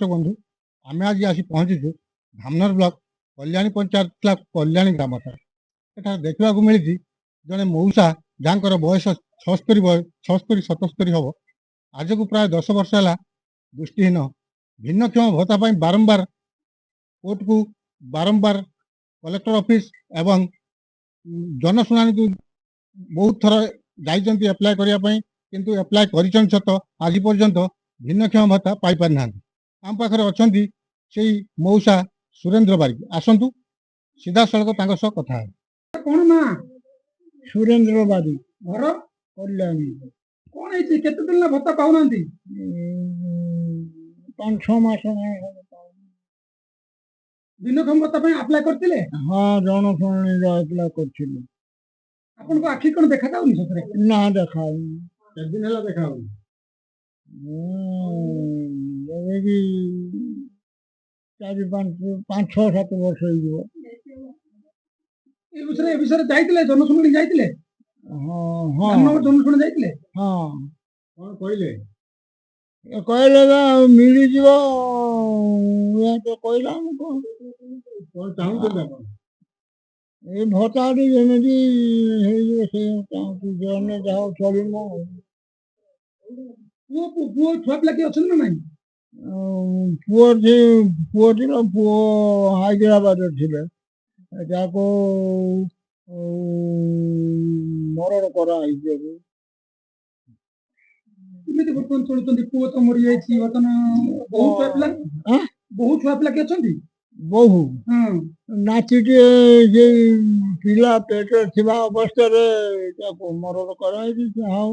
दर्शक बंधु आम आज आसी पहुंचीचु धामनर ब्लॉक कल्याणी पंचायत कल्याणी ग्राम देखा मिली जड़े मऊसा जहाँ बयस 76-77 हम आज को प्राय 10 वर्ष है दृष्टिहीन भिन्नक्षम भत्ता बारंबार कोर्ट को बारंबार कलेक्टर ऑफिस एवं जनशुणानी को बहुत थर जाइए एप्लाय करने किंतु एप्लाय कर आज पर्यंत भिन्नक्षम भत्ता पाई पारि ना आम पाखे अच्छा से मऊसा सुरेंद्र बारिक आसतु सीधा सड़क कथा कौन ना सुरेंद्र बारिक घर कल्याणी कौन है केते दिन भत्ता पाऊ ना 5-6 मास भिन्नक्षम भत्ता अप्लाई करथिले हाँ जनशुणानी अप्लाई करथिले आपन को आखि कोन देखा जाउनी सतरे ना देखा के दिन है देखा कि 4-5-6-7 वर्ष हो ए विषय जाइतिले जनशुणानी जाइतिले हाँ हाँ जनशुणानी जाइतिले हाँ कौन कहले कहले मिली जीवो या तो कहला कौन चाहूँ ए भत्ताटी जमी से चाहूँ जने जाओ चल पुओ छुआ पिला के अछन ना नहीं पुओटी पुओ हाइद्राबाद थिले जाको मरण करा केमिति बर्तन चलुचंदी पुओ तो मरि जाइछि बर्तन बहुत छुआ पिला के अछंती बहु हां नाचिटे जे पिला पेट थिबा अवस्था रे जाको मरण करा हाउ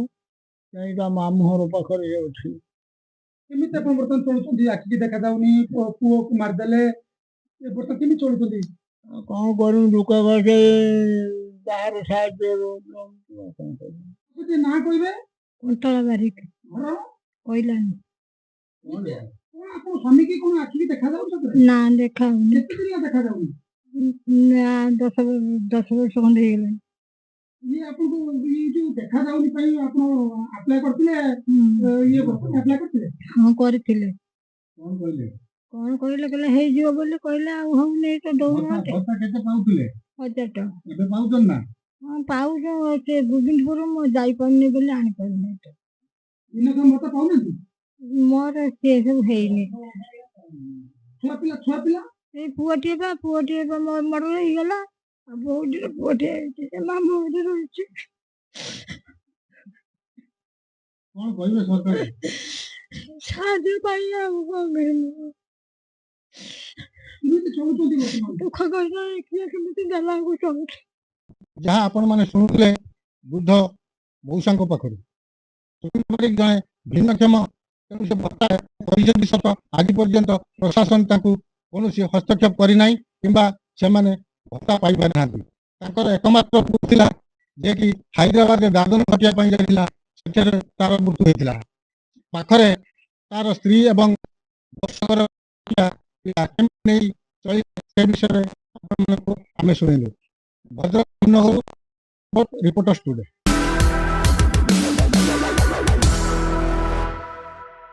कहीं मामूहर पाखे अच्छी केमिति अपन बर्तन चलुचंदी आखि देखा जाउनी पुओ को मार देले ए बर्तन केमिति चलुचंदी कौन करूँ दुख घटे बाहर साहाଯ୍य ना कहबे कुंतला बारिक घर कल्याणी कौन आपन स्वामी की कोन आखि देखा जाउ सतरे ना देखा केते दिन देखा जाउनी ना 10 वर्ष खंडे गेले ये आपन को ये जो देखा जाउनी पई आपन अप्लाई करथिले ये बर्तन अप्लाई करथिले हां करथिले कौन कहले कौन कहले कहले हे जीव बोले कहले आ हम नै तो दौना भत्ता केते पाउथिले 1000 टका एबे पाउछन ना हां पाऊ जो से गोविंदपुर म जाई पन्ने बोले आनी पन्ने तो भिन्नक्षम भत्ता पाऊ ना मोर से सब हेइनी छुआ पिला ए पुअटी बा मोर मर रही गला अब बहुत पुअटी से मामू उधर रही कौन कहबे सरकार साजे पाई आ को केमिति चलुचंदी बर्तन दुख करना किया केमिति गला को चल जहाँ आपण माने शुणुले बुद्ध मऊसा पाखु जड़े भिन्नक्षम तेणु से भत्ता कर सत आज पर्यंत प्रशासन कौन हस्तक्षेप करना कि भत्ता पाई पारि ना एकमात्र पुओ थिला जे कि हैदराबाद दादन खटिया जाइला तार मृत्यु होता पाखरे तार स्त्री एवं वर्षकर नहीं चली विषय आम शुणु भद्रक रिपोर्टर स्टूडेंट।